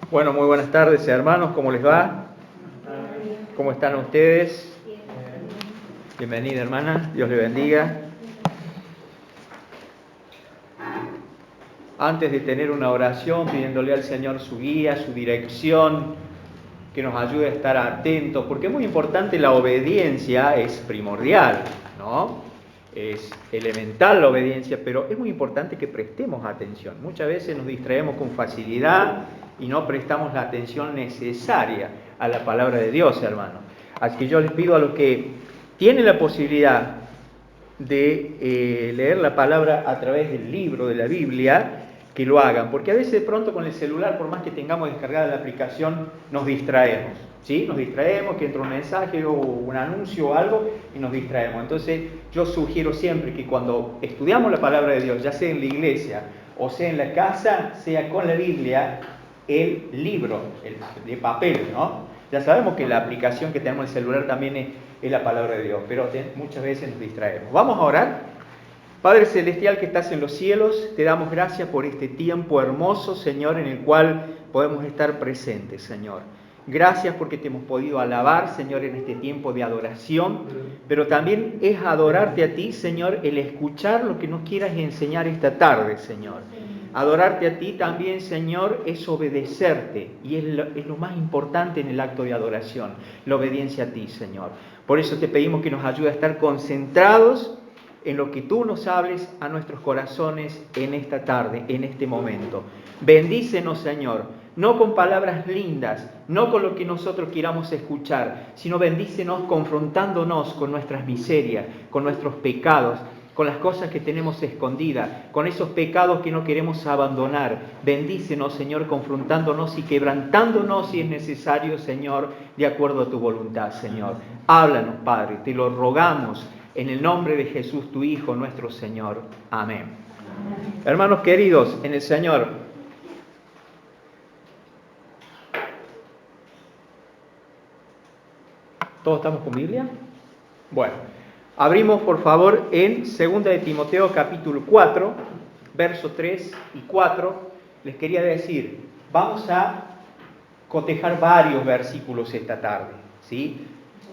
Bueno, muy buenas tardes, hermanos. ¿Cómo les va? ¿Cómo están ustedes? Bienvenida, hermana. Dios le bendiga. Antes de tener una oración, pidiéndole al Señor su guía, su dirección, que nos ayude a estar atentos, porque es muy importante, la obediencia es primordial, ¿no? Es elemental la obediencia, pero es muy importante que prestemos atención. Muchas veces nos distraemos con facilidad y no prestamos la atención necesaria a la palabra de Dios, hermano. Así que yo les pido a los que tienen la posibilidad de leer la palabra a través del libro de la Biblia, que lo hagan, porque a veces de pronto con el celular, por más que tengamos descargada la aplicación, nos distraemos, ¿sí? Nos distraemos, que entra un mensaje o un anuncio o algo y nos distraemos. Entonces yo sugiero siempre que cuando estudiamos la palabra de Dios, ya sea en la iglesia o sea en la casa, sea con la Biblia, el libro, el de papel, ¿no? Ya sabemos que la aplicación que tenemos en el celular también es la palabra de Dios, pero muchas veces nos distraemos. Vamos a orar. Padre Celestial que estás en los cielos, te damos gracias por este tiempo hermoso, Señor, en el cual podemos estar presentes, Señor. Gracias porque te hemos podido alabar, Señor, en este tiempo de adoración, pero también es adorarte a ti, Señor, el escuchar lo que nos quieras enseñar esta tarde, Señor. Adorarte a ti también, Señor, es obedecerte, y es lo más importante en el acto de adoración, la obediencia a ti, Señor. Por eso te pedimos que nos ayude a estar concentrados en lo que tú nos hables a nuestros corazones en esta tarde, en este momento. Bendícenos, Señor, no con palabras lindas, no con lo que nosotros queramos escuchar, sino bendícenos confrontándonos con nuestras miserias, con nuestros pecados, con las cosas que tenemos escondidas, con esos pecados que no queremos abandonar. Bendícenos, Señor, confrontándonos y quebrantándonos si es necesario, Señor, de acuerdo a tu voluntad, Señor. Háblanos, Padre, te lo rogamos en el nombre de Jesús, tu Hijo, nuestro Señor. Amén. Hermanos queridos, en el Señor, ¿todos estamos con Biblia? Bueno, abrimos por favor en 2 de Timoteo capítulo 4, versos 3 y 4. Les quería decir, vamos a cotejar varios versículos esta tarde, ¿sí?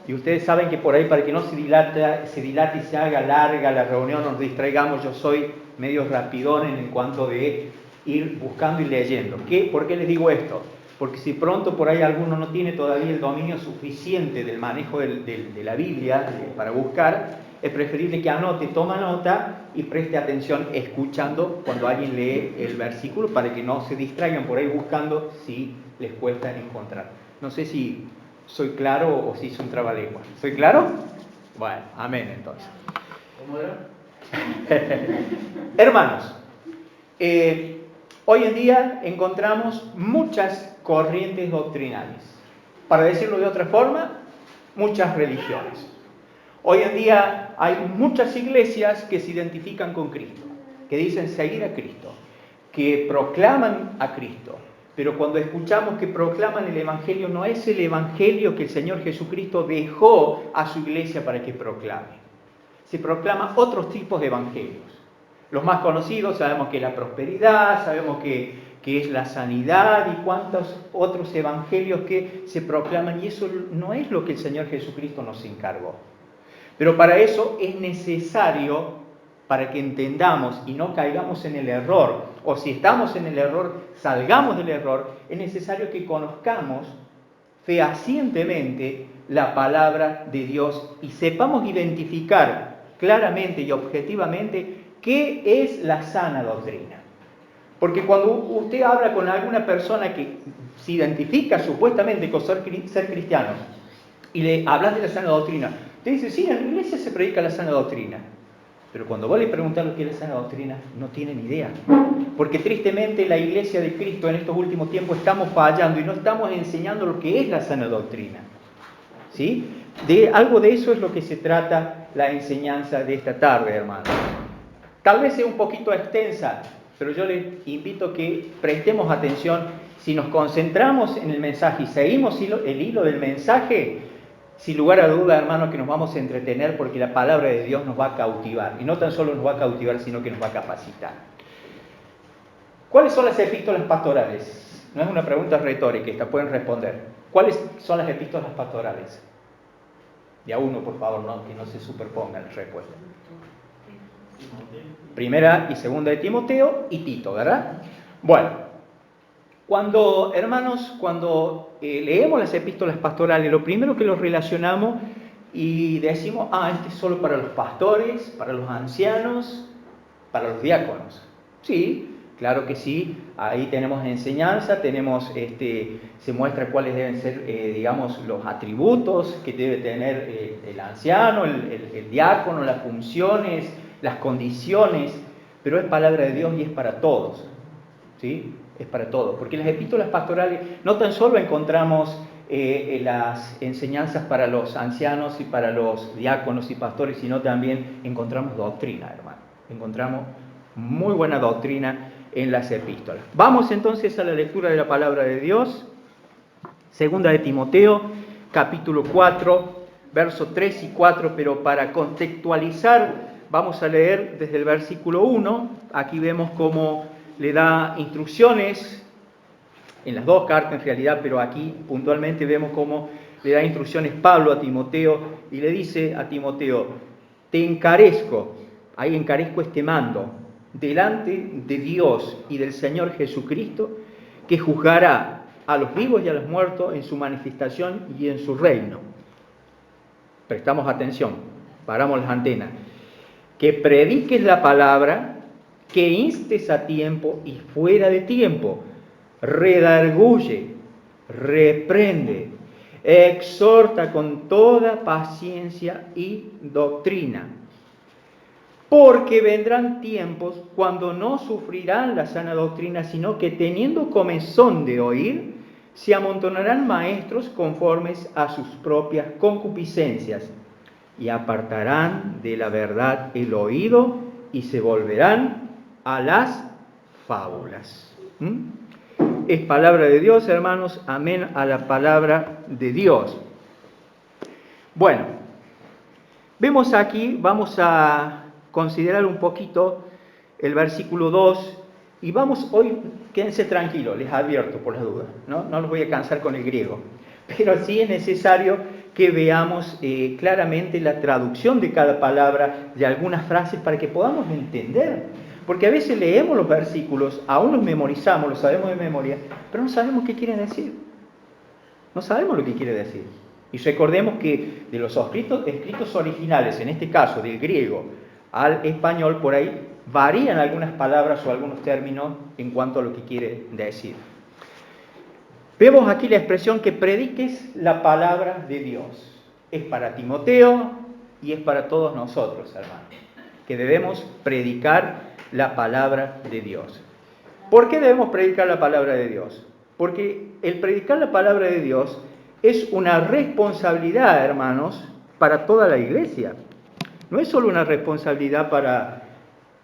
Y ustedes saben que por ahí, para que no se dilate y se haga larga la reunión, nos distraigamos, yo soy medio rapidón en cuanto de ir buscando y leyendo. ¿Por qué les digo esto? Porque si pronto por ahí alguno no tiene todavía el dominio suficiente del manejo de la Biblia para buscar, es preferible que anote, toma nota y preste atención escuchando cuando alguien lee el versículo, para que no se distraigan por ahí buscando si les cuesta encontrar. No sé si soy claro o si soy un trabalengua. ¿Soy claro? Bueno, amén entonces. ¿Cómo era? Hermanos, hoy en día encontramos muchas corrientes doctrinales. Para decirlo de otra forma, muchas religiones. Hoy en día hay muchas iglesias que se identifican con Cristo, que dicen seguir a Cristo, que proclaman a Cristo. Pero cuando escuchamos que proclaman el Evangelio, no es el Evangelio que el Señor Jesucristo dejó a su iglesia para que proclame. Se proclama otros tipos de evangelios. Los más conocidos sabemos que es la prosperidad, sabemos que es la sanidad y cuántos otros evangelios que se proclaman, y eso no es lo que el Señor Jesucristo nos encargó. Pero para eso es necesario, para que entendamos y no caigamos en el error, o si estamos en el error, salgamos del error, es necesario que conozcamos fehacientemente la palabra de Dios y sepamos identificar claramente y objetivamente qué es la sana doctrina. Porque cuando usted habla con alguna persona que se identifica supuestamente con ser cristiano y le hablas de la sana doctrina, te dice, sí, en la iglesia se predica la sana doctrina. Pero cuando vos le preguntás lo que es la sana doctrina, no tienen idea. Porque tristemente la iglesia de Cristo en estos últimos tiempos estamos fallando y no estamos enseñando lo que es la sana doctrina. ¿Sí? Algo de eso es lo que se trata la enseñanza de esta tarde, hermanos. Tal vez sea un poquito extensa, pero yo les invito a que prestemos atención. Si nos concentramos en el mensaje y seguimos el hilo del mensaje, sin lugar a duda, hermanos, que nos vamos a entretener, porque la palabra de Dios nos va a cautivar. Y no tan solo nos va a cautivar, sino que nos va a capacitar. ¿Cuáles son las epístolas pastorales? No es una pregunta retórica, esta pueden responder. ¿Cuáles son las epístolas pastorales? De a uno, por favor, no, que no se superpongan las respuestas. Primera y segunda de Timoteo y Tito, ¿verdad? Bueno, hermanos, cuando leemos las epístolas pastorales, lo primero que los relacionamos y decimos, este es solo para los pastores, para los ancianos, para los diáconos. Sí, claro que sí, ahí tenemos enseñanza, se muestra cuáles deben ser, digamos, los atributos que debe tener el anciano, el diácono, las funciones, las condiciones, pero es palabra de Dios y es para todos, ¿sí? Es para todos, porque en las epístolas pastorales no tan solo encontramos las enseñanzas para los ancianos y para los diáconos y pastores, sino también encontramos doctrina, hermano. Encontramos muy buena doctrina en las epístolas. Vamos entonces a la lectura de la palabra de Dios. Segunda de Timoteo, capítulo 4, versos 3 y 4, pero para contextualizar vamos a leer desde el versículo 1. Aquí vemos cómo le da instrucciones, en las dos cartas en realidad, pero aquí puntualmente vemos cómo le da instrucciones Pablo a Timoteo y le dice a Timoteo, te encarezco, ahí encarezco este mando, delante de Dios y del Señor Jesucristo, que juzgará a los vivos y a los muertos en su manifestación y en su reino. Prestamos atención, paramos las antenas. Que prediques la palabra, que instes a tiempo y fuera de tiempo, redarguye, reprende, exhorta con toda paciencia y doctrina. Porque vendrán tiempos cuando no sufrirán la sana doctrina, sino que teniendo comezón de oír, se amontonarán maestros conformes a sus propias concupiscencias, y apartarán de la verdad el oído y se volverán a las fábulas. Es palabra de Dios, hermanos. Amén a la palabra de Dios. Bueno, vemos aquí, vamos a considerar un poquito el versículo 2 y vamos hoy, quédense tranquilos, les advierto por las dudas, no los voy a cansar con el griego, pero sí es necesario que veamos claramente la traducción de cada palabra, de algunas frases, para que podamos entender. Porque a veces leemos los versículos, aún los memorizamos, los sabemos de memoria, pero no sabemos qué quieren decir. No sabemos lo que quiere decir. Y recordemos que de los escritos originales, en este caso del griego al español, por ahí varían algunas palabras o algunos términos en cuanto a lo que quiere decir. Vemos aquí la expresión que prediques la palabra de Dios. Es para Timoteo y es para todos nosotros, hermanos, que debemos predicar la palabra de Dios. ¿Por qué debemos predicar la palabra de Dios? Porque el predicar la palabra de Dios es una responsabilidad, hermanos, para toda la iglesia. No es solo una responsabilidad para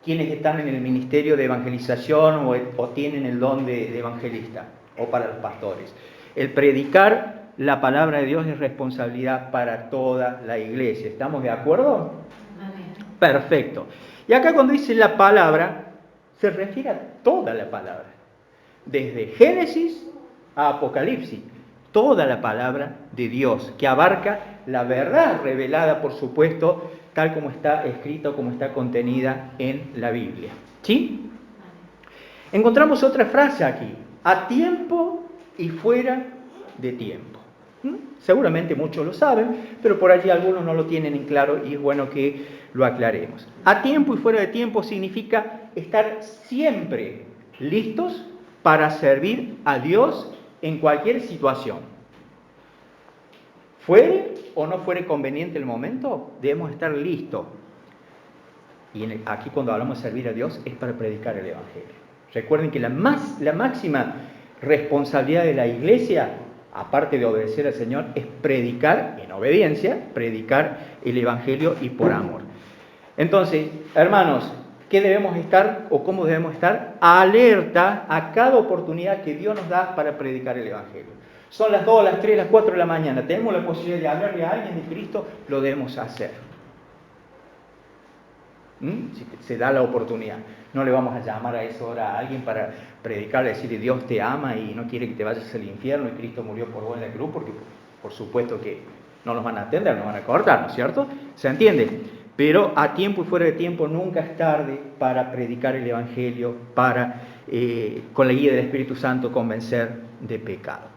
quienes están en el ministerio de evangelización o tienen el don de evangelista, o para los pastores. El predicar la palabra de Dios es responsabilidad para toda la iglesia. ¿Estamos de acuerdo? Amén. Perfecto. Y acá cuando dice la palabra, se refiere a toda la palabra. Desde Génesis a Apocalipsis. Toda la palabra de Dios, que abarca la verdad revelada, por supuesto, tal como está escrita o como está contenida en la Biblia. ¿Sí? Encontramos otra frase aquí. A tiempo y fuera de tiempo. Seguramente muchos lo saben, pero por allí algunos no lo tienen en claro y es bueno que lo aclaremos. A tiempo y fuera de tiempo significa estar siempre listos para servir a Dios en cualquier situación. Fuere o no fuere conveniente el momento, debemos estar listos. Y aquí cuando hablamos de servir a Dios es para predicar el Evangelio. Recuerden que la máxima responsabilidad de la iglesia, aparte de obedecer al Señor, es predicar en obediencia, predicar el Evangelio y por amor. Entonces, hermanos, ¿qué debemos estar o cómo debemos estar? Alerta a cada oportunidad que Dios nos da para predicar el Evangelio. Son las 2, las 3, las 4 de la mañana. Tenemos la posibilidad de hablarle a alguien de Cristo, lo debemos hacer. Si se da la oportunidad. No le vamos a llamar a esa hora a alguien para predicarle, decirle Dios te ama y no quiere que te vayas al infierno y Cristo murió por vos en la cruz, porque por supuesto que no nos van a atender, nos van a cortar, ¿no es cierto? ¿Se entiende? Pero a tiempo y fuera de tiempo nunca es tarde para predicar el Evangelio, para, con la guía del Espíritu Santo, convencer de pecado.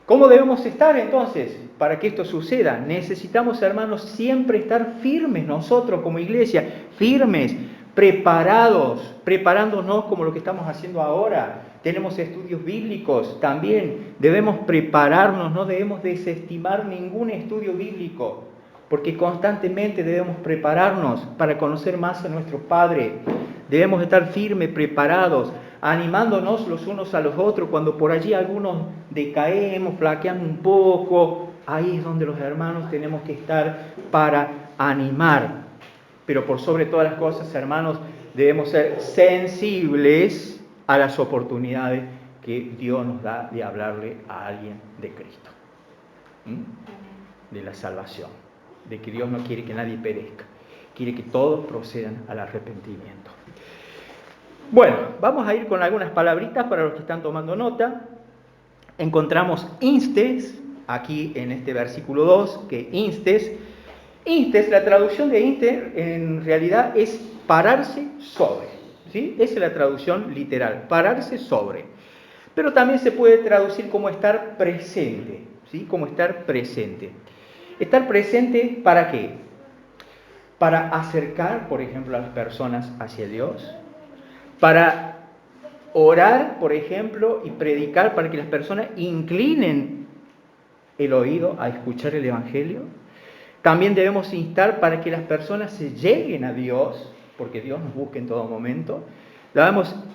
¿Cómo debemos estar entonces para que esto suceda? Necesitamos, hermanos, siempre estar firmes nosotros como iglesia, firmes, preparados, preparándonos como lo que estamos haciendo ahora. Tenemos estudios bíblicos también, debemos prepararnos, no debemos desestimar ningún estudio bíblico, porque constantemente debemos prepararnos para conocer más a nuestro Padre. Debemos estar firmes, preparados, animándonos los unos a los otros. Cuando por allí algunos decaemos, flaqueamos un poco, ahí es donde los hermanos tenemos que estar para animar. Pero por sobre todas las cosas, hermanos, debemos ser sensibles a las oportunidades que Dios nos da de hablarle a alguien de Cristo, de la salvación, de que Dios no quiere que nadie perezca, quiere que todos procedan al arrepentimiento. Bueno, vamos a ir con algunas palabritas para los que están tomando nota. Encontramos instes, aquí en este versículo 2, que instes, la traducción de instes en realidad es pararse sobre, ¿sí? Esa es la traducción literal, pararse sobre. Pero también se puede traducir como estar presente, ¿sí? Como estar presente. ¿Estar presente para qué? Para acercar, por ejemplo, a las personas hacia Dios, para orar, por ejemplo, y predicar para que las personas inclinen el oído a escuchar el Evangelio. También debemos instar para que las personas se lleguen a Dios, porque Dios nos busca en todo momento.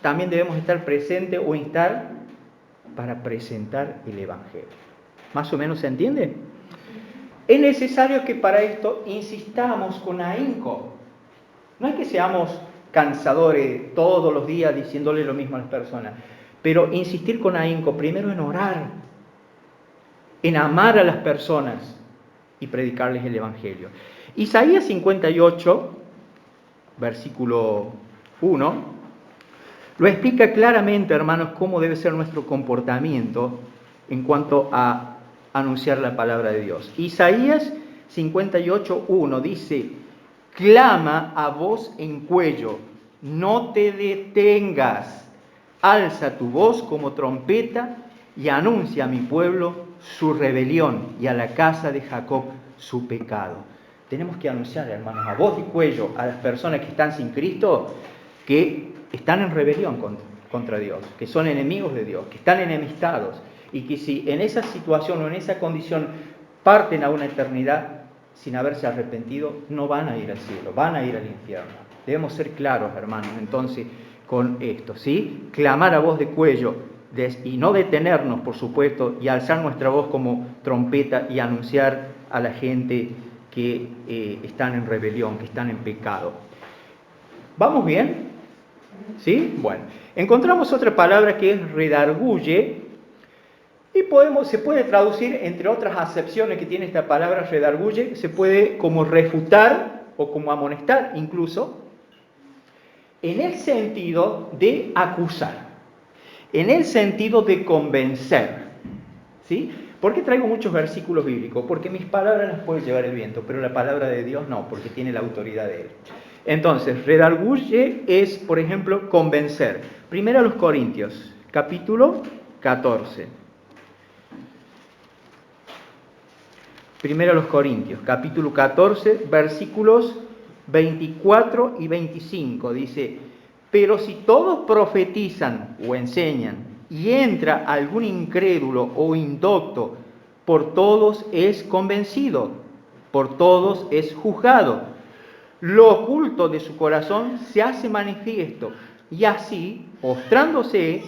También debemos estar presentes o instar para presentar el Evangelio. ¿Más o menos se entiende? Es necesario que para esto insistamos con ahínco. No es que seamos cansadores todos los días diciéndole lo mismo a las personas, pero insistir con ahínco, primero en orar, en amar a las personas y predicarles el Evangelio. Isaías 58, versículo 1, lo explica claramente, hermanos, cómo debe ser nuestro comportamiento en cuanto a anunciar la palabra de Dios. Isaías 58, 1 dice: clama a voz en cuello, no te detengas, alza tu voz como trompeta y anuncia a mi pueblo su rebelión y a la casa de Jacob su pecado. Tenemos que anunciar, hermanos, a voz y cuello a las personas que están sin Cristo, que están en rebelión contra Dios, que son enemigos de Dios, que están enemistados, y que si en esa situación o en esa condición parten a una eternidad sin haberse arrepentido, no van a ir al cielo, van a ir al infierno. Debemos ser claros, hermanos, entonces, con esto, ¿sí? Clamar a voz de cuello y no detenernos, por supuesto, y alzar nuestra voz como trompeta y anunciar a la gente que están en rebelión, que están en pecado. ¿Vamos bien? ¿Sí? Bueno, encontramos otra palabra que es redarguye, y se puede traducir, entre otras acepciones que tiene esta palabra redarguye, se puede como refutar o como amonestar incluso, en el sentido de acusar, en el sentido de convencer, ¿sí? ¿Por qué traigo muchos versículos bíblicos? Porque mis palabras las puede llevar el viento, pero la palabra de Dios no, porque tiene la autoridad de Él. Entonces, redarguye es, por ejemplo, convencer. Primero a los Corintios, capítulo 14. Primero a los Corintios, capítulo 14, versículos 24 y 25. Dice: pero si todos profetizan o enseñan, y entra algún incrédulo o indocto, por todos es convencido, por todos es juzgado. Lo oculto de su corazón se hace manifiesto, y así, postrándose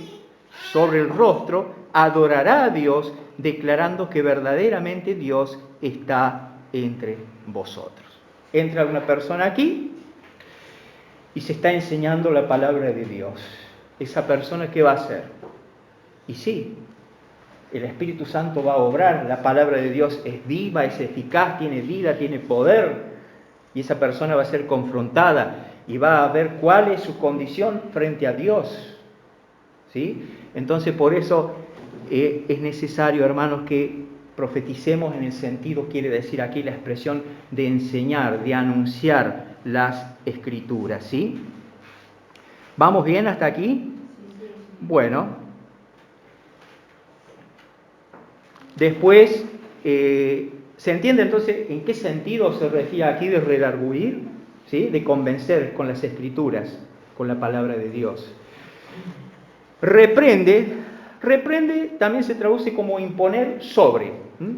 sobre el rostro, adorará a Dios, declarando que verdaderamente Dios está entre vosotros. Entra una persona aquí y se está enseñando la palabra de Dios. ¿Esa persona qué va a hacer? Y sí, el Espíritu Santo va a obrar. La palabra de Dios es viva, es eficaz, tiene vida, tiene poder. Y esa persona va a ser confrontada. y va a ver cuál es su condición frente a Dios. ¿Sí? Entonces, por eso es necesario, hermanos, que profeticemos en el sentido, quiere decir aquí la expresión de enseñar, de anunciar las Escrituras. ¿Sí? ¿Vamos bien hasta aquí? Bueno. Después, ¿se entiende entonces en qué sentido se refiere aquí de redarguir? ¿Sí? De convencer con las Escrituras, con la palabra de Dios. Reprende también se traduce como imponer sobre.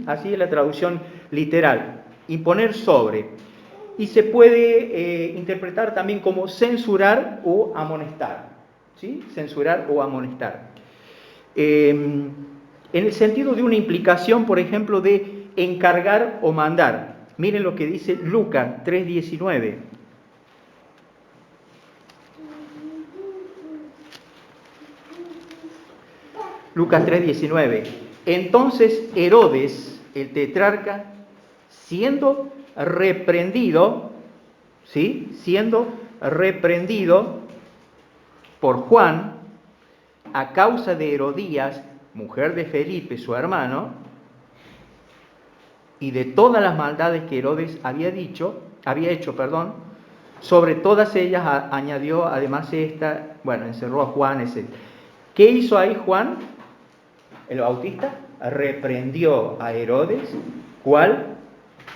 Así es la traducción literal, imponer sobre. Y se puede interpretar también como censurar o amonestar. ¿Sí? Censurar o amonestar. En el sentido de una implicación, por ejemplo, de encargar o mandar. Miren lo que dice Lucas 3:19. Lucas 3:19. Entonces Herodes, el tetrarca, siendo reprendido, ¿sí? Siendo reprendido por Juan, a causa de Herodías, mujer de Felipe, su hermano, y de todas las maldades que Herodes había hecho, sobre todas ellas añadió además esta, encerró a Juan, etc. ¿Qué hizo ahí Juan, el Bautista? Reprendió a Herodes, ¿cuál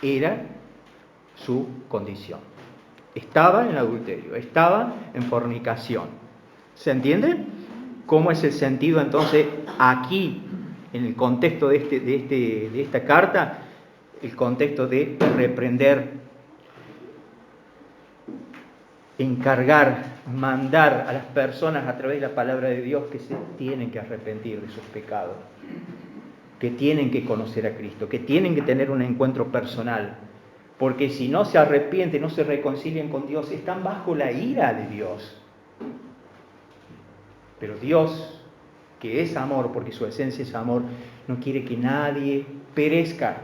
era su condición? Estaba en adulterio, estaba en fornicación. ¿Se entiende? ¿Cómo es el sentido entonces aquí, en el contexto de esta carta? El contexto de reprender, encargar, mandar a las personas a través de la palabra de Dios que se tienen que arrepentir de sus pecados, que tienen que conocer a Cristo, que tienen que tener un encuentro personal, porque si no se arrepienten, no se reconcilian con Dios, están bajo la ira de Dios. Pero Dios, que es amor, porque su esencia es amor, no quiere que nadie perezca.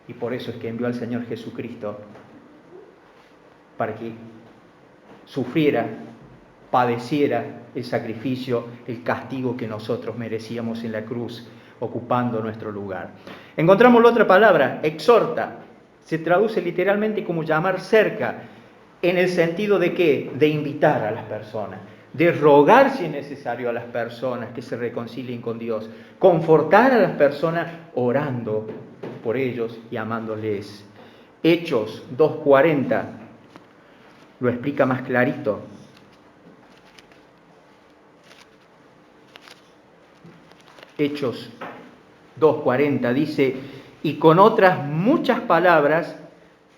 Y por eso es que envió al Señor Jesucristo para que sufriera, padeciera el sacrificio, el castigo que nosotros merecíamos en la cruz, ocupando nuestro lugar. Encontramos la otra palabra, exhorta. Se traduce literalmente como llamar cerca, en el sentido de ¿qué? De invitar a las personas, de rogar si es necesario a las personas que se reconcilien con Dios, confortar a las personas orando por ellos y amándoles. Hechos 2:40 lo explica más clarito. Hechos 2:40 dice: y con otras muchas palabras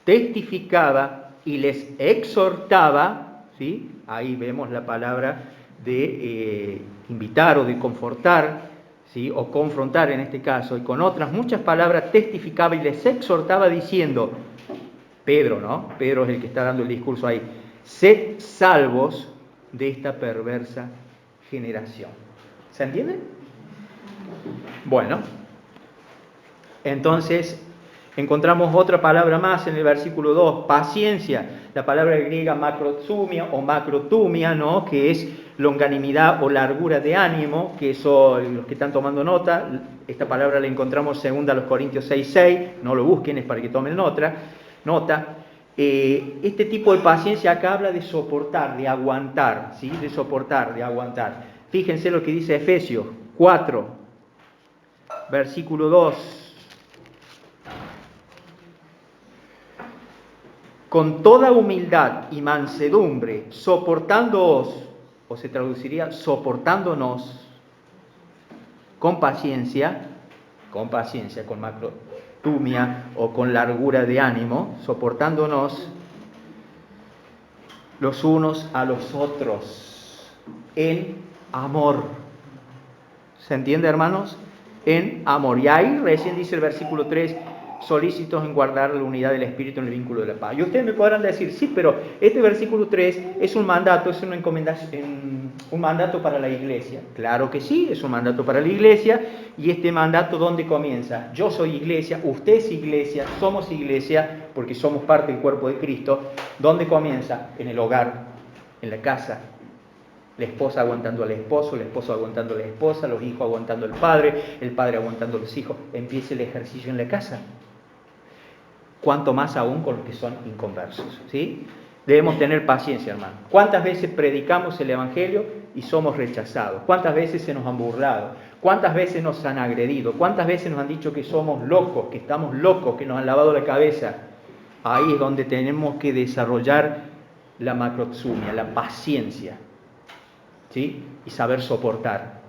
testificaba y les exhortaba, ¿sí? Ahí vemos la palabra de invitar o de confortar, ¿sí? O confrontar en este caso, y con otras muchas palabras testificaba y les exhortaba diciendo, Pedro, ¿no? Pedro es el que está dando el discurso ahí, sed salvos de esta perversa generación. ¿Se entiende? Bueno, entonces encontramos otra palabra más en el versículo 2, paciencia, la palabra griega macrotumia o macrotumia, ¿no? Que es longanimidad o largura de ánimo, que eso, los que están tomando nota, esta palabra la encontramos segunda a los Corintios 6:6, no lo busquen, es para que tomen nota. Este tipo de paciencia acá habla de soportar, de aguantar, ¿sí? De soportar, de aguantar. Fíjense lo que dice Efesios 4, versículo 2. Con toda humildad y mansedumbre, soportándoos, o se traduciría soportándonos, con paciencia, con macrotumia o con largura de ánimo, soportándonos los unos a los otros, en amor. ¿Se entiende, hermanos? En amor. Y ahí recién dice el versículo 3, solícitos en guardar la unidad del Espíritu en el vínculo de la paz. Y ustedes me podrán decir, sí, pero este versículo 3 es un mandato, es una encomendación, un mandato para la iglesia. Claro que sí, es un mandato para la iglesia. Y este mandato, ¿dónde comienza? Yo soy iglesia, usted es iglesia, somos iglesia, porque somos parte del cuerpo de Cristo. ¿Dónde comienza? En el hogar, en la casa. La esposa aguantando al esposo, el esposo aguantando a la esposa, los hijos aguantando al padre, el padre aguantando a los hijos. Empieza el ejercicio en la casa. Cuanto más aún con los que son inconversos, ¿sí? Debemos tener paciencia, hermano. ¿Cuántas veces predicamos el Evangelio y somos rechazados? ¿Cuántas veces se nos han burlado? ¿Cuántas veces nos han agredido? ¿Cuántas veces nos han dicho que somos locos, que estamos locos, que nos han lavado la cabeza? Ahí es donde tenemos que desarrollar la macroxumia, la paciencia, ¿sí? Y saber soportar.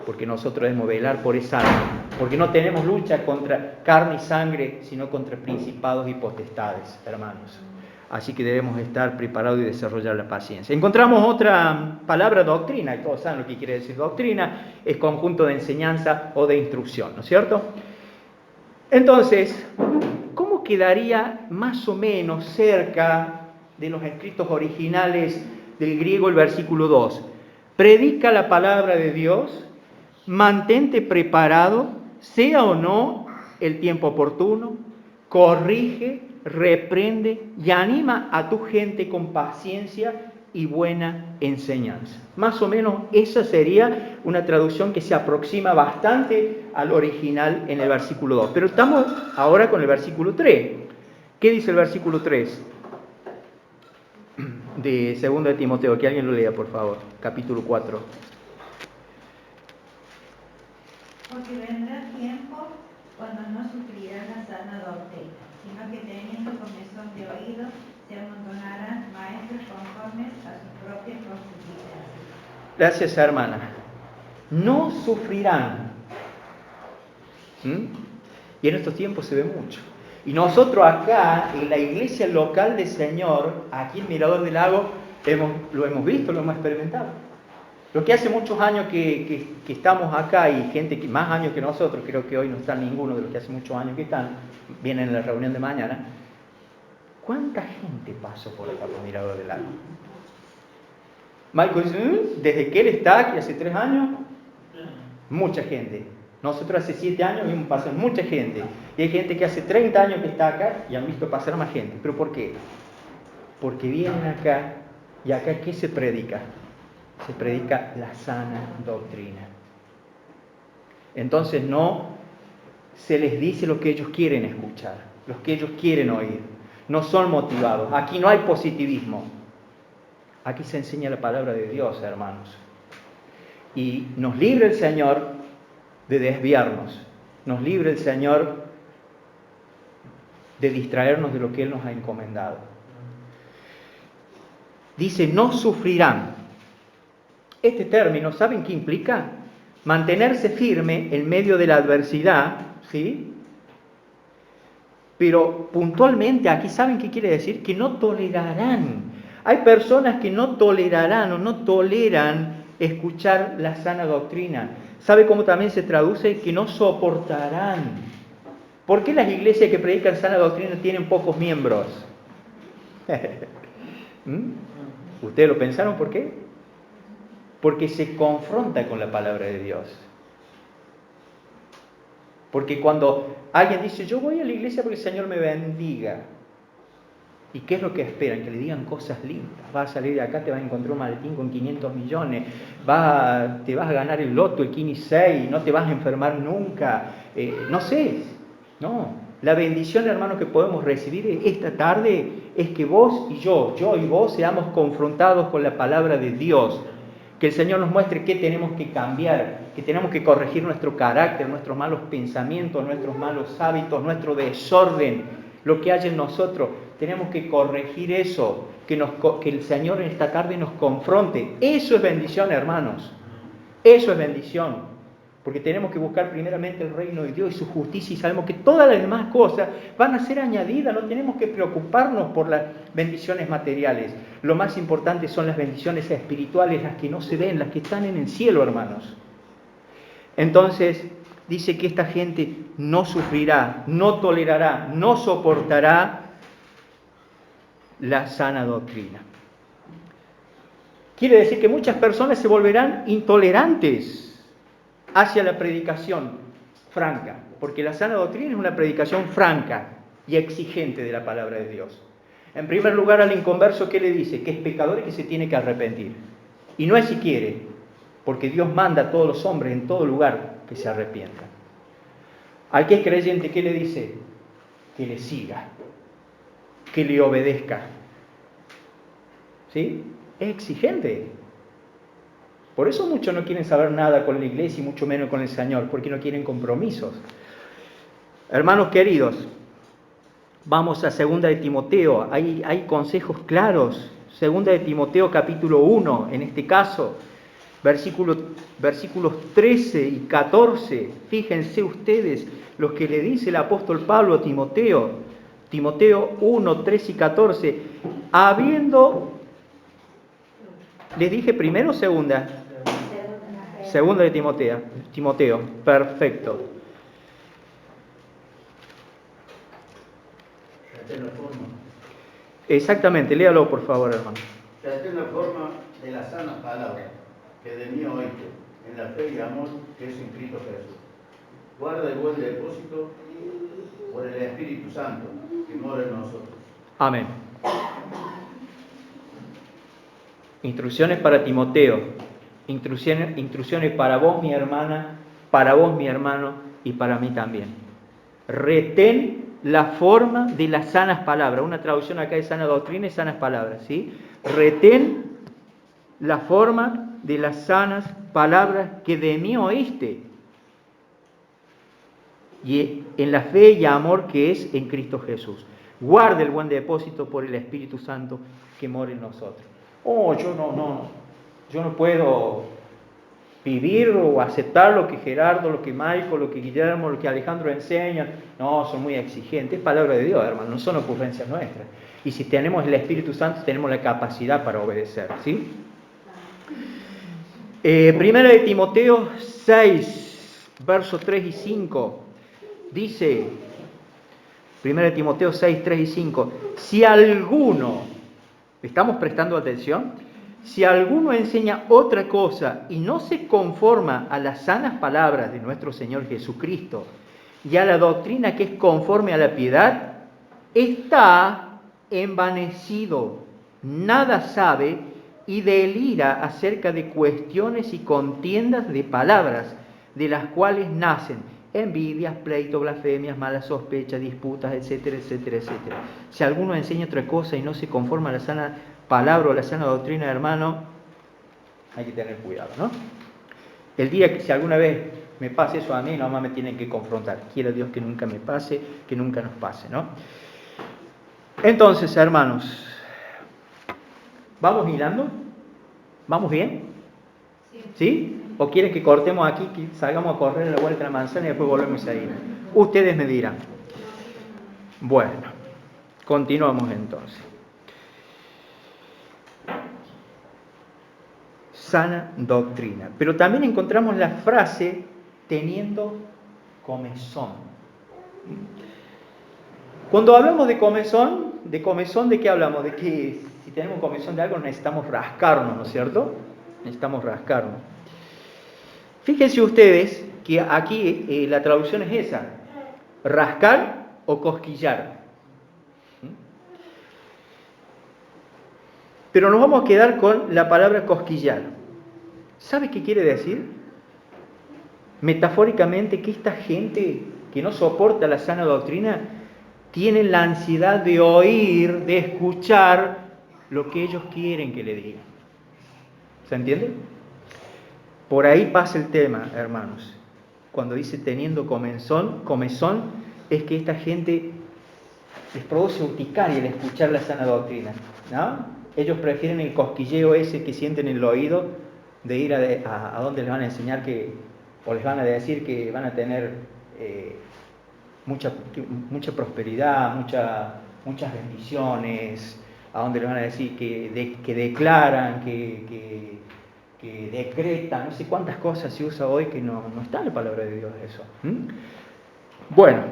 Porque nosotros debemos velar por esa alma, porque no tenemos lucha contra carne y sangre, sino contra principados y potestades, hermanos. Así que debemos estar preparados y desarrollar la paciencia. Encontramos otra palabra, doctrina, y todos saben lo que quiere decir doctrina, es conjunto de enseñanza o de instrucción, ¿no es cierto? Entonces, ¿cómo quedaría más o menos cerca de los escritos originales del griego el versículo 2? Predica la palabra de Dios, mantente preparado, sea o no el tiempo oportuno, corrige, reprende y anima a tu gente con paciencia y buena enseñanza. Más o menos esa sería una traducción que se aproxima bastante al original en el versículo 2. Pero estamos ahora con el versículo 3. ¿Qué dice el versículo 3? De 2 de Timoteo, que alguien lo lea, por favor, capítulo 4. Porque vendrá tiempo cuando no sufrirán la sana doctrina, sino que teniendo comezón de oído, se amontonarán maestros conformes a sus propias concupiscencias. Gracias, hermana. No sufrirán. Y en estos tiempos se ve mucho. Y nosotros acá, en la iglesia local del Señor, aquí en Mirador del Lago, lo hemos visto, lo hemos experimentado. Lo que hace muchos años que estamos acá, y gente que más años que nosotros, creo que hoy no está ninguno de los que hace muchos años que están, vienen en la reunión de mañana. ¿Cuánta gente pasó por acá por Mirador del Lago? Michael dice, desde que él está aquí hace 3 años, mucha gente. Nosotros hace 7 años vimos pasar mucha gente. Y hay gente que hace 30 años que está acá y han visto pasar más gente. ¿Pero por qué? Porque vienen acá y acá ¿qué se predica? Se predica la sana doctrina. Entonces no se les dice lo que ellos quieren escuchar, lo que ellos quieren oír. No son motivados. Aquí no hay positivismo. Aquí se enseña la palabra de Dios, hermanos. Y nos libre el Señor de desviarnos. Nos libre el Señor de distraernos de lo que Él nos ha encomendado. Dice, no sufrirán. Este término, ¿saben qué implica? Mantenerse firme en medio de la adversidad, ¿sí? Pero puntualmente aquí, ¿saben qué quiere decir? Que no tolerarán. Hay personas que no tolerarán o no toleran escuchar la sana doctrina. ¿Sabe cómo también se traduce? Que no soportarán. ¿Por qué las iglesias que predican sana doctrina tienen pocos miembros? ¿Ustedes lo pensaron por qué? Porque se confronta con la palabra de Dios. Porque cuando alguien dice, yo voy a la iglesia porque el Señor me bendiga. ¿Y qué es lo que esperan? Que le digan cosas lindas. Vas a salir de acá, te vas a encontrar un maletín con 500 millones. Te vas a ganar el loto, el Kini 6, no te vas a enfermar nunca. No sé. No. La bendición, hermano, que podemos recibir esta tarde es que vos y yo y vos seamos confrontados con la palabra de Dios. Que el Señor nos muestre qué tenemos que cambiar, que tenemos que corregir nuestro carácter, nuestros malos pensamientos, nuestros malos hábitos, nuestro desorden, lo que hay en nosotros. Tenemos que corregir eso, que el Señor en esta tarde nos confronte. Eso es bendición, hermanos. Eso es bendición. Porque tenemos que buscar primeramente el reino de Dios y su justicia, y sabemos que todas las demás cosas van a ser añadidas. No tenemos que preocuparnos por las bendiciones materiales. Lo más importante son las bendiciones espirituales, las que no se ven, las que están en el cielo, hermanos. Entonces, dice que esta gente no sufrirá, no tolerará, no soportará la sana doctrina. Quiere decir que muchas personas se volverán intolerantes hacia la predicación franca, porque la sana doctrina es una predicación franca y exigente de la palabra de Dios. En primer lugar, al inconverso, ¿qué le dice? Que es pecador y que se tiene que arrepentir. Y no es si quiere, porque Dios manda a todos los hombres en todo lugar que se arrepientan. Al que es creyente, ¿qué le dice? Que le siga, que le obedezca. ¿Sí? Es exigente. Por eso muchos no quieren saber nada con la iglesia y mucho menos con el Señor, porque no quieren compromisos. Hermanos queridos, vamos a 2 de Timoteo, hay consejos claros. 2 de Timoteo capítulo 1, en este caso, versículos 13 y 14. Fíjense ustedes lo que le dice el apóstol Pablo a Timoteo. Timoteo 1, 13 y 14. ¿Les dije primero o segunda? Segunda de Timoteo, perfecto. Exactamente, léalo por favor, hermano. Traté la forma de la sana palabra que de mí oíste, en la fe y amor que es en Cristo Jesús. Guarda el buen depósito por el Espíritu Santo que mora en nosotros. Amén. Instrucciones para Timoteo, instrucciones para vos, mi hermana, para vos, mi hermano, y para mí también. Retén la forma de las sanas palabras. Una traducción acá de sana doctrina y sanas palabras, ¿sí? Retén la forma de las sanas palabras que de mí oíste, y en la fe y amor que es en Cristo Jesús. Guarde el buen depósito por el Espíritu Santo que mora en nosotros. Yo no puedo vivir o aceptar lo que Gerardo, lo que Michael, lo que Guillermo, lo que Alejandro enseñan. No, son muy exigentes. Es palabra de Dios, hermano, no son ocurrencias nuestras. Y si tenemos el Espíritu Santo, tenemos la capacidad para obedecer, ¿sí? Primera de Timoteo 6, versos 3 y 5, dice, Primera de Timoteo 6, 3 y 5, si alguno, ¿estamos prestando atención? Si alguno enseña otra cosa y no se conforma a las sanas palabras de nuestro Señor Jesucristo y a la doctrina que es conforme a la piedad, está envanecido, nada sabe y delira acerca de cuestiones y contiendas de palabras, de las cuales nacen envidias, pleitos, blasfemias, malas sospechas, disputas, etcétera, etcétera, etcétera. Si alguno enseña otra cosa y no se conforma a la sana palabra o la sana doctrina, hermano, hay que tener cuidado, ¿no? El día que si alguna vez me pase eso a mí, nomás me tienen que confrontar. Quiera Dios que nunca me pase, que nunca nos pase, ¿no? Entonces, hermanos, ¿vamos hilando? ¿Vamos bien? ¿Sí? ¿O quieren que cortemos aquí, que salgamos a correr a la vuelta de la manzana y después volvemos a ir? Ustedes me dirán. Bueno, continuamos entonces. Sana doctrina. Pero también encontramos la frase teniendo comezón. Cuando hablamos de comezón, ¿de qué hablamos? De que si tenemos comezón de algo necesitamos rascarnos, ¿no es cierto? Necesitamos rascarnos. Fíjense ustedes que aquí la traducción es esa, rascar o cosquillar. Pero nos vamos a quedar con la palabra cosquillar. ¿Sabe qué quiere decir? Metafóricamente, que esta gente que no soporta la sana doctrina tiene la ansiedad de oír, de escuchar lo que ellos quieren que le digan. ¿Se entiende? Por ahí pasa el tema, hermanos. Cuando dice teniendo comezón, es que esta gente les produce urticaria el escuchar la sana doctrina, ¿no? Ellos prefieren el cosquilleo ese que sienten en el oído de ir a donde les van a enseñar o les van a decir que van a tener mucha prosperidad, muchas bendiciones, a donde les van a decir que declaran que que decreta, no sé cuántas cosas se usa hoy que no está en la palabra de Dios eso. Bueno,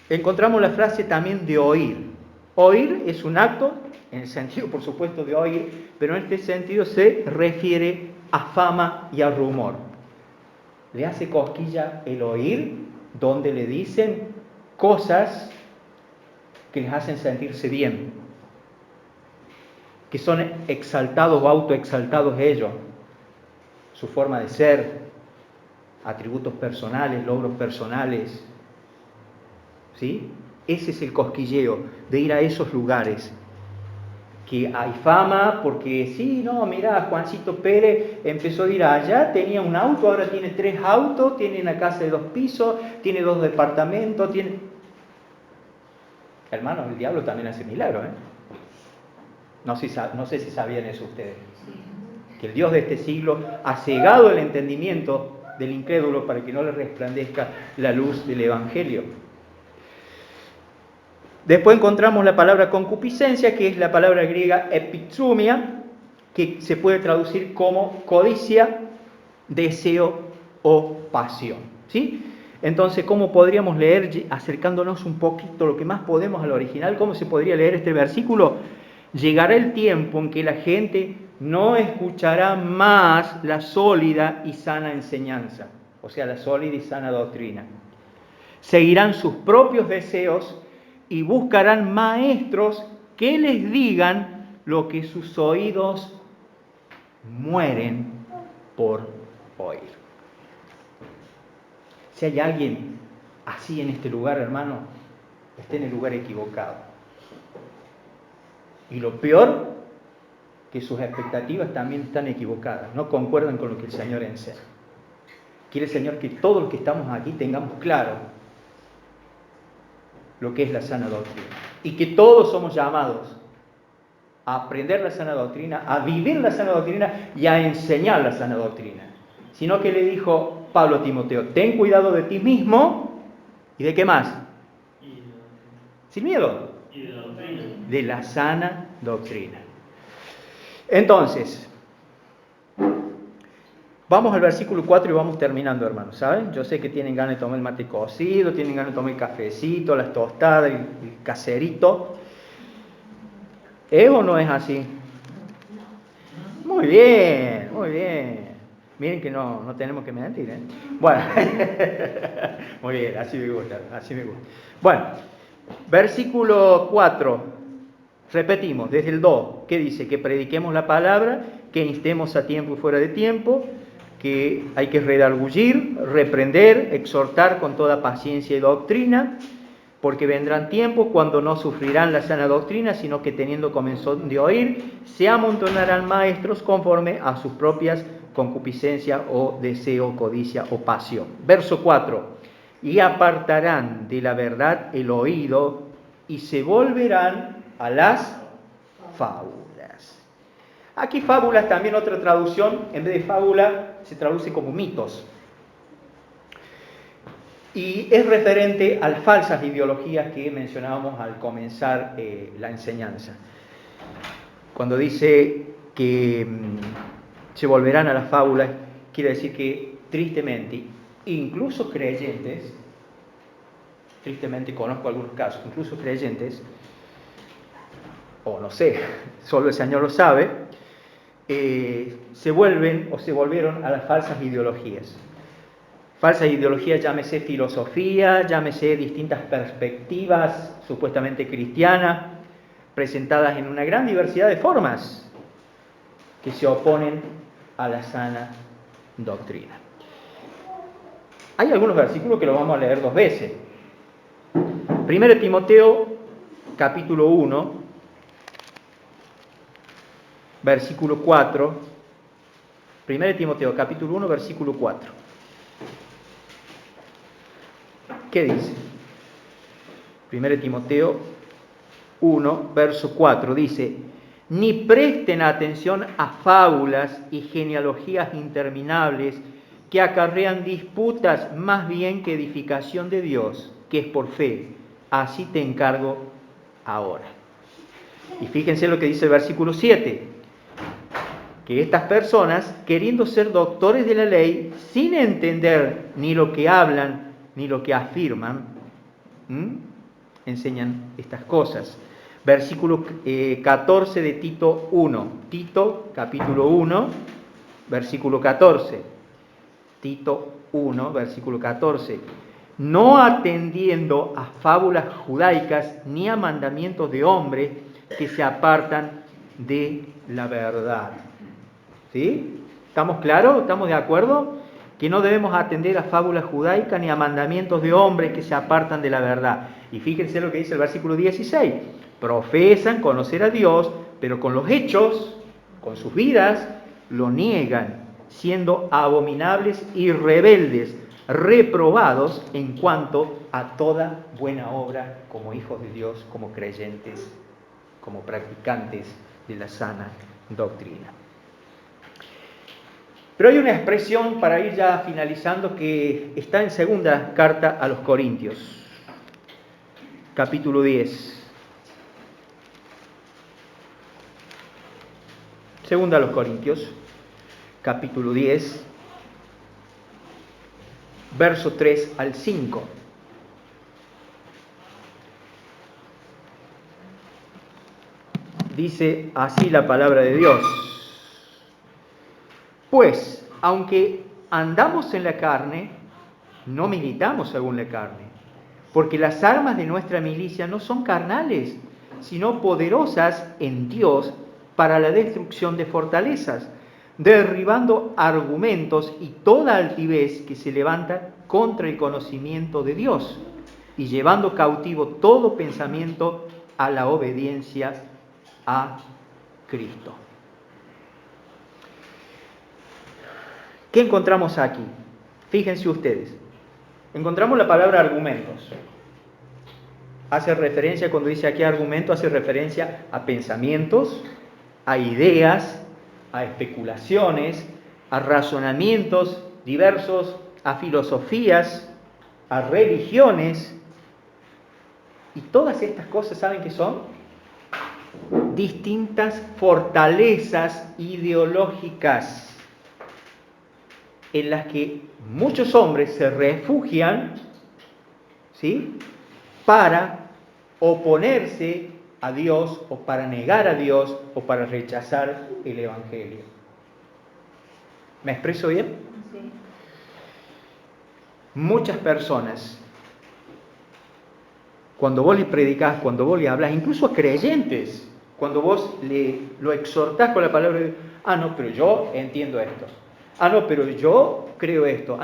encontramos la frase también de oír. Oír es un acto, en el sentido por supuesto de oír, pero en este sentido se refiere a fama y a rumor. Le hace cosquilla el oír, donde le dicen cosas que les hacen sentirse bien, que son exaltados o autoexaltados ellos, su forma de ser, atributos personales, logros personales, ¿sí? Ese es el cosquilleo de ir a esos lugares, que hay fama, porque sí, no, mira, Juancito Pérez empezó a ir allá, tenía un auto, ahora tiene 3 autos, tiene una casa de 2 pisos, tiene 2 departamentos, tiene... Hermanos, el diablo también hace milagros, ¿eh? No sé si sabían eso ustedes. Que el Dios de este siglo ha cegado el entendimiento del incrédulo para que no le resplandezca la luz del Evangelio. Después encontramos la palabra concupiscencia, que es la palabra griega epithumia, que se puede traducir como codicia, deseo o pasión. ¿Sí? Entonces, ¿cómo podríamos leer, acercándonos un poquito lo que más podemos al original, cómo se podría leer este versículo? Llegará el tiempo en que la gente no escuchará más la sólida y sana enseñanza, o sea, la sólida y sana doctrina. Seguirán sus propios deseos y buscarán maestros que les digan lo que sus oídos mueren por oír. Si hay alguien así en este lugar, hermano, está en el lugar equivocado. Y lo peor, que sus expectativas también están equivocadas, no concuerdan con lo que el Señor enseña. Quiere el Señor que todos los que estamos aquí tengamos claro lo que es la sana doctrina. Y que todos somos llamados a aprender la sana doctrina, a vivir la sana doctrina y a enseñar la sana doctrina. Sino que le dijo Pablo a Timoteo, ten cuidado de ti mismo y ¿de qué más? Sin miedo. Y de la doctrina. De la sana doctrina. Entonces, vamos al versículo 4 y vamos terminando, hermanos, ¿saben? Yo sé que tienen ganas de tomar el mate cocido, tienen ganas de tomar el cafecito, las tostadas, el caserito. ¿Es o no es así? Muy bien, muy bien. Miren que no tenemos que mentir, ¿eh? Bueno, muy bien, así me gusta, así me gusta. Bueno, versículo 4, repetimos, desde el 2, ¿qué dice? Que prediquemos la palabra, que instemos a tiempo y fuera de tiempo, que hay que redargullir, reprender, exhortar con toda paciencia y doctrina, porque vendrán tiempos cuando no sufrirán la sana doctrina, sino que teniendo comezón de oír, se amontonarán maestros conforme a sus propias concupiscencias o deseo, codicia o pasión. Verso 4, y apartarán de la verdad el oído y se volverán a las fábulas. Aquí fábulas también otra traducción, en vez de fábula se traduce como mitos. Y es referente a las falsas ideologías que mencionábamos al comenzar la enseñanza. Cuando dice que se volverán a las fábulas, quiere decir que tristemente, incluso creyentes, tristemente conozco algunos casos, incluso creyentes, o no sé, solo el Señor lo sabe, se vuelven o se volvieron a las falsas ideologías. Falsas ideologías, llámese filosofía, llámese distintas perspectivas supuestamente cristianas, presentadas en una gran diversidad de formas que se oponen a la sana doctrina. Hay algunos versículos que los vamos a leer 2 veces. 1 Timoteo, capítulo 1, versículo 4. 1 Timoteo, capítulo 1, versículo 4. ¿Qué dice? 1 Timoteo 1, verso 4, dice: ni presten atención a fábulas y genealogías interminables que acarrean disputas, más bien que edificación de Dios, que es por fe. Así te encargo ahora. Y fíjense lo que dice el versículo 7. que estas personas, queriendo ser doctores de la ley, sin entender ni lo que hablan ni lo que afirman, enseñan estas cosas. Versículo 14 de Tito 1. Tito, capítulo 1, versículo 14. Tito 1, versículo 14. No atendiendo a fábulas judaicas ni a mandamientos de hombres que se apartan de la verdad. ¿Sí? ¿Estamos claros? ¿Estamos de acuerdo? Que no debemos atender a fábulas judaicas ni a mandamientos de hombres que se apartan de la verdad. Y fíjense lo que dice el versículo 16. Profesan conocer a Dios, pero con los hechos, con sus vidas, lo niegan, siendo abominables y rebeldes, reprobados en cuanto a toda buena obra, como hijos de Dios, como creyentes, como practicantes de la sana doctrina. Pero hay una expresión, para ir ya finalizando, que está en segunda carta a los Corintios, capítulo 10. Segunda a los Corintios, capítulo 10, verso 3 al 5. Dice así la palabra de Dios. Pues, aunque andamos en la carne, no militamos según la carne, porque las armas de nuestra milicia no son carnales, sino poderosas en Dios para la destrucción de fortalezas, derribando argumentos y toda altivez que se levanta contra el conocimiento de Dios, y llevando cautivo todo pensamiento a la obediencia a Cristo. ¿Qué encontramos aquí? Fíjense ustedes. Encontramos la palabra argumentos. Hace referencia, cuando dice aquí argumento, hace referencia a pensamientos, a ideas, a especulaciones, a razonamientos diversos, a filosofías, a religiones. Y todas estas cosas, ¿saben qué son? Distintas fortalezas ideológicas en las que muchos hombres se refugian, ¿sí?, para oponerse a Dios, o para negar a Dios, o para rechazar el Evangelio. ¿Me expreso bien? Sí. Muchas personas, cuando vos le predicás, cuando vos le hablas, incluso a creyentes, cuando vos lo exhortás con la palabra de Dios, no, pero yo entiendo esto. No, pero yo creo esto.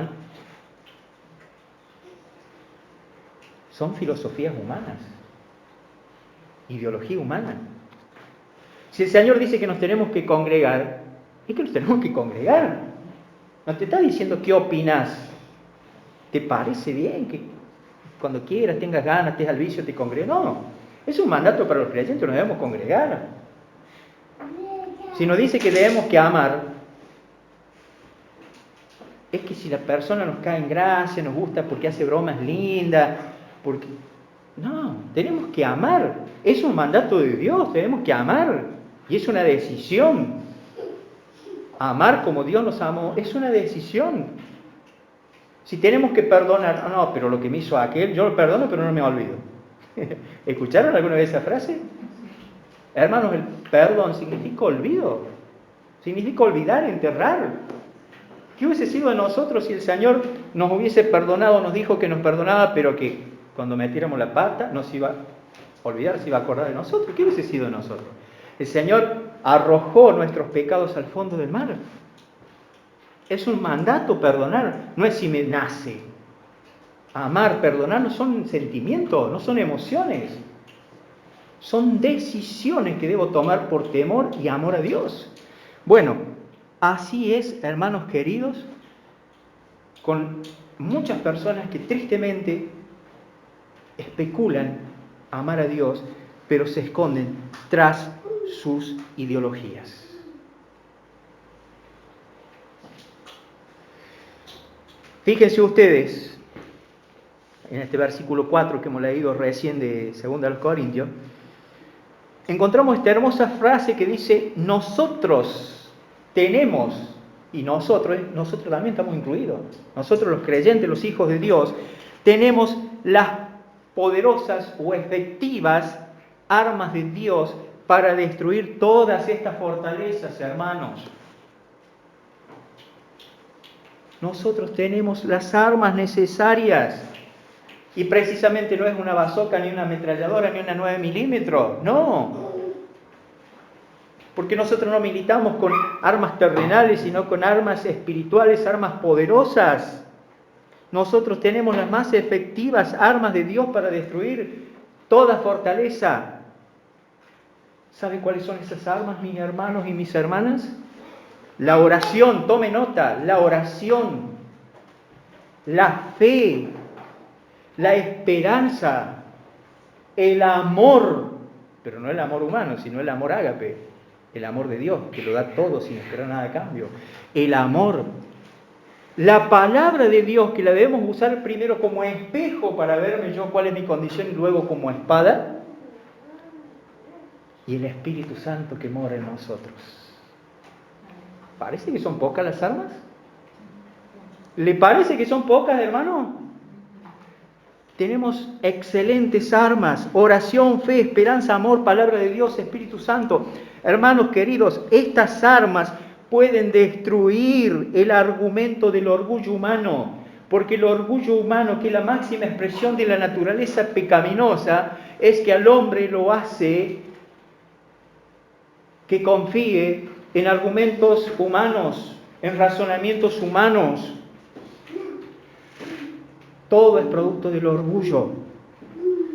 Son filosofías humanas, ideología humana. Si el Señor dice que nos tenemos que congregar, es que nos tenemos que congregar. No te está diciendo qué opinás. ¿Te parece bien que cuando quieras, tengas ganas, estés al vicio, te congregues? No, es un mandato para los creyentes, nos debemos congregar. Si nos dice que debemos que amar, es que si la persona nos cae en gracia, nos gusta porque hace bromas lindas, porque... No, tenemos que amar. Es un mandato de Dios, tenemos que amar. Y es una decisión. Amar como Dios nos amó, es una decisión. Si tenemos que perdonar, no, pero lo que me hizo aquel, yo lo perdono, pero no me olvido. ¿Escucharon alguna vez esa frase? Hermanos, el perdón significa olvido. Significa olvidar, enterrar. ¿Qué hubiese sido de nosotros si el Señor nos hubiese perdonado, nos dijo que nos perdonaba, pero que cuando metiéramos la pata no se iba a olvidar, se iba a acordar de nosotros? ¿Qué hubiese sido de nosotros? El Señor arrojó nuestros pecados al fondo del mar. Es un mandato perdonar, no es si me nace. Amar, perdonar no son sentimientos, no son emociones. Son decisiones que debo tomar por temor y amor a Dios. Bueno, así es, hermanos queridos, con muchas personas que tristemente especulan amar a Dios, pero se esconden tras sus ideologías. Fíjense ustedes, en este versículo 4 que hemos leído recién de 2 Corintios, encontramos esta hermosa frase que dice: nosotros tenemos, y nosotros también estamos incluidos, nosotros los creyentes, los hijos de Dios, tenemos las poderosas o efectivas armas de Dios para destruir todas estas fortalezas, hermanos. Nosotros tenemos las armas necesarias. Y precisamente no es una bazooka, ni una ametralladora, ni una 9 milímetros. No. Porque nosotros no militamos con armas terrenales, sino con armas espirituales, armas poderosas. Nosotros tenemos las más efectivas armas de Dios para destruir toda fortaleza. ¿Saben cuáles son esas armas, mis hermanos y mis hermanas? La oración, tome nota, la oración, la fe, la esperanza, el amor, pero no el amor humano, sino el amor ágape, el amor de Dios, que lo da todo sin esperar nada a cambio. El amor, la palabra de Dios, que la debemos usar primero como espejo para verme yo cuál es mi condición y luego como espada, y el Espíritu Santo que mora en nosotros. ¿Parece que son pocas las armas? ¿Le parece que son pocas, hermano? Tenemos excelentes armas: oración, fe, esperanza, amor, palabra de Dios, Espíritu Santo. Hermanos queridos, estas armas pueden destruir el argumento del orgullo humano, porque el orgullo humano, que es la máxima expresión de la naturaleza pecaminosa, es que al hombre lo hace que confíe en argumentos humanos, en razonamientos humanos. Todo es producto del orgullo.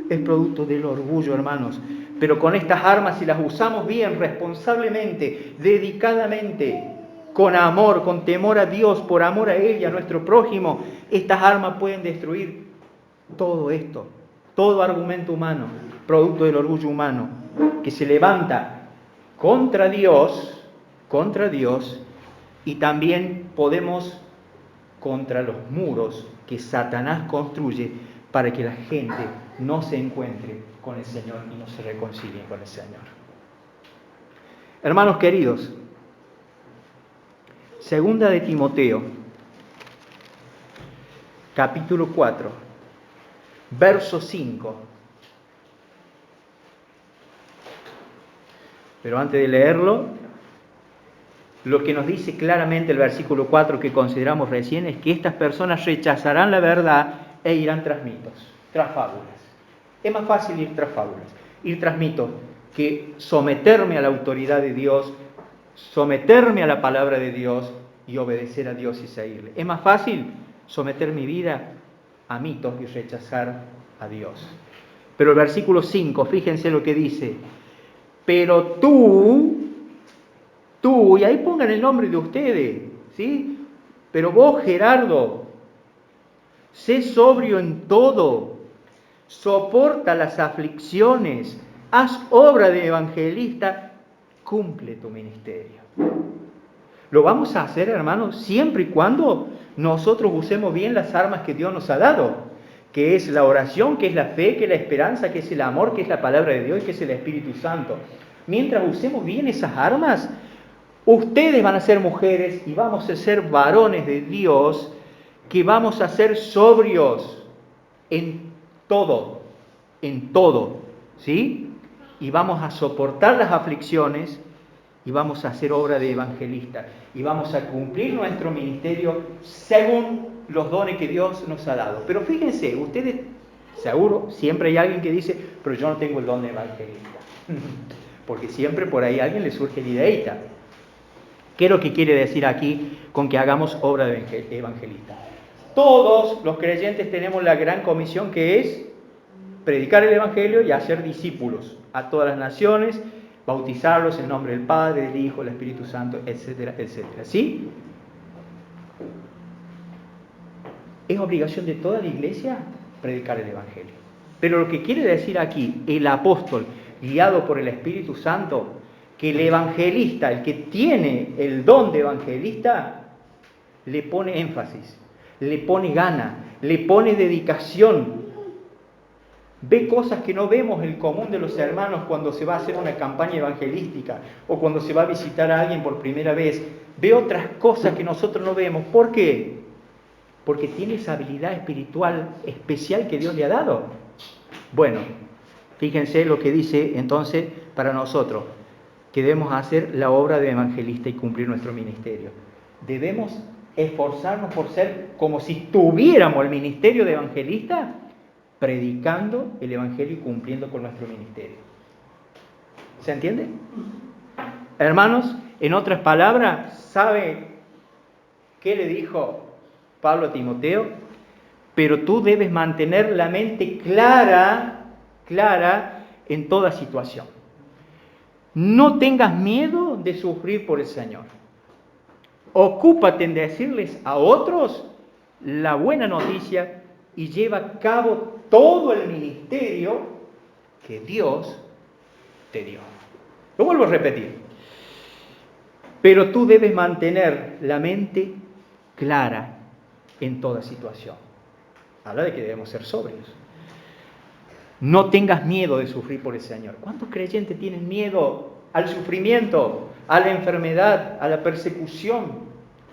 Es producto del orgullo, hermanos. Pero con estas armas, si las usamos bien, responsablemente, dedicadamente, con amor, con temor a Dios, por amor a Él y a nuestro prójimo, estas armas pueden destruir todo esto, todo argumento humano, producto del orgullo humano, que se levanta contra Dios, y también podemos contra los muros que Satanás construye para que la gente no se encuentre con el Señor y no se reconcilie con el Señor. Hermanos queridos, segunda de Timoteo, capítulo 4, verso 5. Pero antes de leerlo, lo que nos dice claramente el versículo 4 que consideramos recién es que estas personas rechazarán la verdad e irán tras mitos, tras fábulas. Es más fácil ir tras fábulas, ir tras mitos, que someterme a la autoridad de Dios, someterme a la palabra de Dios y obedecer a Dios y seguirle. Es más fácil someter mi vida a mitos y rechazar a Dios. Pero el versículo 5, fíjense lo que dice: pero tú, y ahí pongan el nombre de ustedes, ¿sí? Pero vos, Gerardo, sé sobrio en todo, soporta las aflicciones, haz obra de evangelista, cumple tu ministerio. Lo vamos a hacer, hermanos, siempre y cuando nosotros usemos bien las armas que Dios nos ha dado, que es la oración, que es la fe, que es la esperanza, que es el amor, que es la palabra de Dios y que es el Espíritu Santo. Mientras usemos bien esas armas, ustedes van a ser mujeres y vamos a ser varones de Dios, que vamos a ser sobrios en todo, ¿sí? Y vamos a soportar las aflicciones y vamos a hacer obra de evangelista y vamos a cumplir nuestro ministerio según los dones que Dios nos ha dado. Pero fíjense, ustedes, seguro, siempre hay alguien que dice, pero yo no tengo el don de evangelista. Porque siempre por ahí a alguien le surge la ideita. ¿Qué es lo que quiere decir aquí con que hagamos obra de evangelista? Todos los creyentes tenemos la gran comisión, que es predicar el evangelio y hacer discípulos a todas las naciones, bautizarlos en nombre del Padre, del Hijo, del Espíritu Santo, etcétera, etcétera. ¿Sí? Es obligación de toda la iglesia predicar el evangelio. Pero lo que quiere decir aquí el apóstol, guiado por el Espíritu Santo, que el evangelista, el que tiene el don de evangelista, le pone énfasis, le pone gana, le pone dedicación. ve cosas que no vemos el común de los hermanos cuando se va a hacer una campaña evangelística o cuando se va a visitar a alguien por primera vez. Ve otras cosas que nosotros no vemos. ¿Por qué? Porque tiene esa habilidad espiritual especial que Dios le ha dado. Bueno, fíjense lo que dice entonces para nosotros, que debemos hacer la obra de evangelista y cumplir nuestro ministerio. Debemos esforzarnos por ser como si tuviéramos el ministerio de evangelista, predicando el evangelio y cumpliendo con nuestro ministerio. ¿Se entiende? Hermanos, en otras palabras, ¿sabe qué le dijo Pablo a Timoteo? Pero tú debes mantener la mente clara en toda situación. No tengas miedo de sufrir por el Señor. Ocúpate en decirles a otros la buena noticia y lleva a cabo todo el ministerio que Dios te dio. Lo vuelvo a repetir. Pero tú debes mantener la mente clara en toda situación. Habla de que debemos ser sobrios. No tengas miedo de sufrir por el Señor. ¿Cuántos creyentes tienen miedo al sufrimiento, a la enfermedad, a la persecución?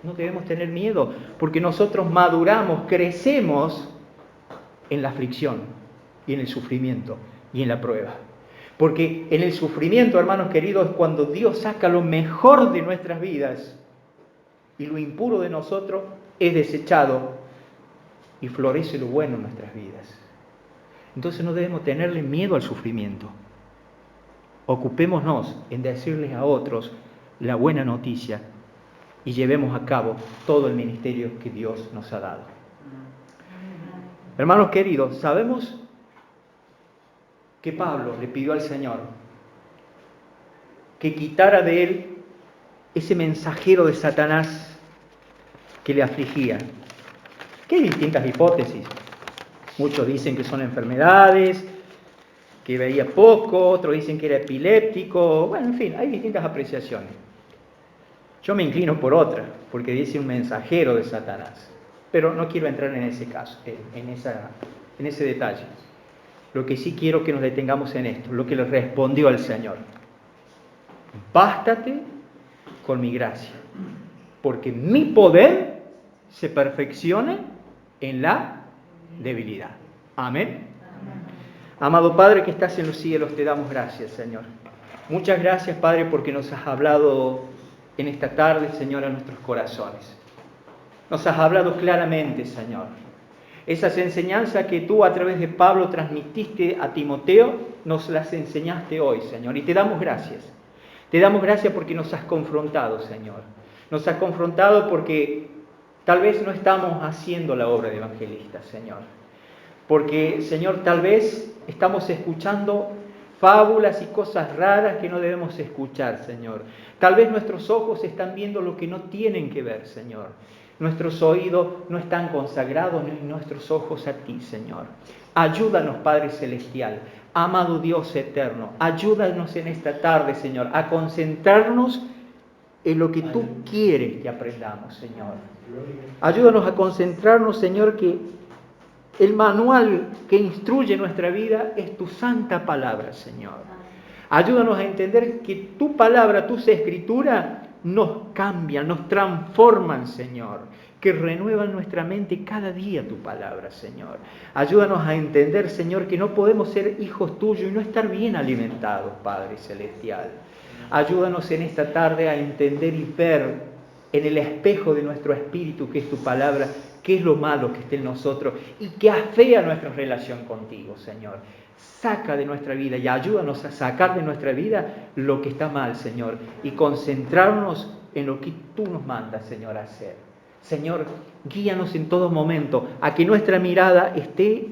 No debemos tener miedo, porque nosotros maduramos, crecemos en la aflicción y en el sufrimiento y en la prueba. Porque en el sufrimiento, hermanos queridos, es cuando Dios saca lo mejor de nuestras vidas y lo impuro de nosotros es desechado y florece lo bueno en nuestras vidas. Entonces no debemos tenerle miedo al sufrimiento. Ocupémonos en decirles a otros la buena noticia y llevemos a cabo todo el ministerio que Dios nos ha dado. Hermanos queridos, sabemos que Pablo le pidió al Señor que quitara de él ese mensajero de Satanás que le afligía. Que hay distintas hipótesis. Muchos dicen que son enfermedades, que veía poco, otros dicen que era epiléptico. Bueno, en fin, hay distintas apreciaciones. Yo me inclino por otra, porque dice un mensajero de Satanás. Pero no quiero entrar en ese caso, en ese detalle. Lo que sí quiero que nos detengamos en esto, lo que le respondió al Señor. Bástate con mi gracia, porque mi poder se perfecciona en la debilidad. Amén. Amado Padre que estás en los cielos, te damos gracias, Señor. Muchas gracias, Padre, porque nos has hablado en esta tarde, Señor, a nuestros corazones. Nos has hablado claramente, Señor. Esas enseñanzas que tú a través de Pablo transmitiste a Timoteo, nos las enseñaste hoy, Señor, y te damos gracias. Te damos gracias porque nos has confrontado, Señor. Nos has confrontado porque tal vez no estamos haciendo la obra de evangelista, Señor. Porque, Señor, tal vez estamos escuchando fábulas y cosas raras que no debemos escuchar, Señor. Tal vez nuestros ojos están viendo lo que no tienen que ver, Señor. Nuestros oídos no están consagrados ni nuestros ojos a ti, Señor. Ayúdanos, Padre Celestial, amado Dios eterno. Ayúdanos en esta tarde, Señor, a concentrarnos en lo que tú quieres que aprendamos, Señor. Ayúdanos a concentrarnos, Señor, que el manual que instruye nuestra vida es tu santa palabra, Señor. Ayúdanos a entender que tu palabra, tus escrituras, nos cambian, nos transforman, Señor. Que renuevan nuestra mente cada día tu palabra, Señor. Ayúdanos a entender, Señor, que no podemos ser hijos tuyos y no estar bien alimentados, Padre Celestial. Ayúdanos en esta tarde a entender y ver en el espejo de nuestro espíritu, que es tu palabra, qué es lo malo que esté en nosotros y que afea nuestra relación contigo, Señor. Saca de nuestra vida y ayúdanos a sacar de nuestra vida lo que está mal, Señor, y concentrarnos en lo que tú nos mandas, Señor, a hacer. Señor, guíanos en todo momento a que nuestra mirada esté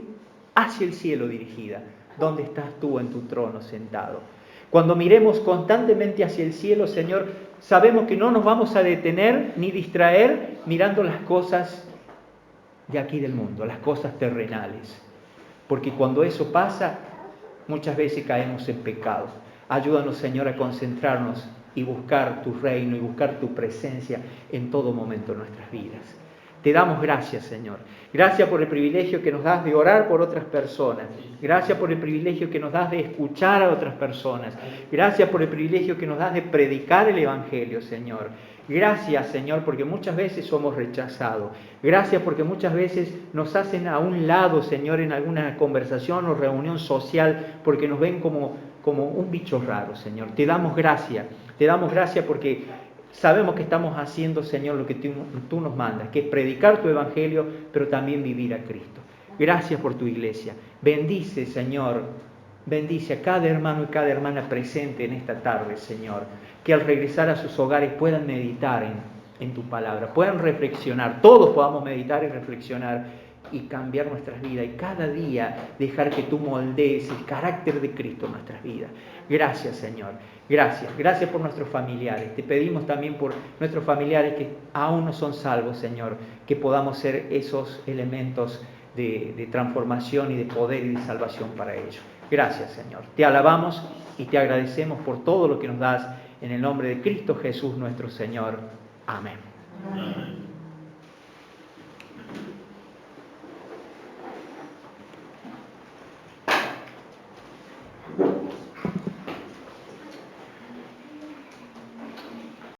hacia el cielo dirigida, donde estás tú en tu trono sentado. Cuando miremos constantemente hacia el cielo, Señor, sabemos que no nos vamos a detener ni distraer mirando las cosas de aquí del mundo, las cosas terrenales. Porque cuando eso pasa, muchas veces caemos en pecado. Ayúdanos, Señor, a concentrarnos y buscar tu reino y buscar tu presencia en todo momento en nuestras vidas. Te damos gracias, Señor. Gracias por el privilegio que nos das de orar por otras personas. Gracias por el privilegio que nos das de escuchar a otras personas. Gracias por el privilegio que nos das de predicar el Evangelio, Señor. Gracias, Señor, porque muchas veces somos rechazados. Gracias porque muchas veces nos hacen a un lado, Señor, en alguna conversación o reunión social, porque nos ven como un bicho raro, Señor. Te damos gracias. Te damos gracias porque sabemos que estamos haciendo, Señor, lo que tú nos mandas, que es predicar tu Evangelio, pero también vivir a Cristo. Gracias por tu iglesia. Bendice, Señor, bendice a cada hermano y cada hermana presente en esta tarde, Señor, que al regresar a sus hogares puedan meditar en tu palabra, puedan reflexionar, todos podamos meditar y reflexionar y cambiar nuestras vidas y cada día dejar que tú moldees el carácter de Cristo en nuestras vidas. Gracias, Señor. Gracias. Gracias por nuestros familiares. Te pedimos también por nuestros familiares que aún no son salvos, Señor, que podamos ser esos elementos de transformación y de poder y de salvación para ellos. Gracias, Señor. Te alabamos y te agradecemos por todo lo que nos das en el nombre de Cristo Jesús nuestro Señor. Amén. Amén.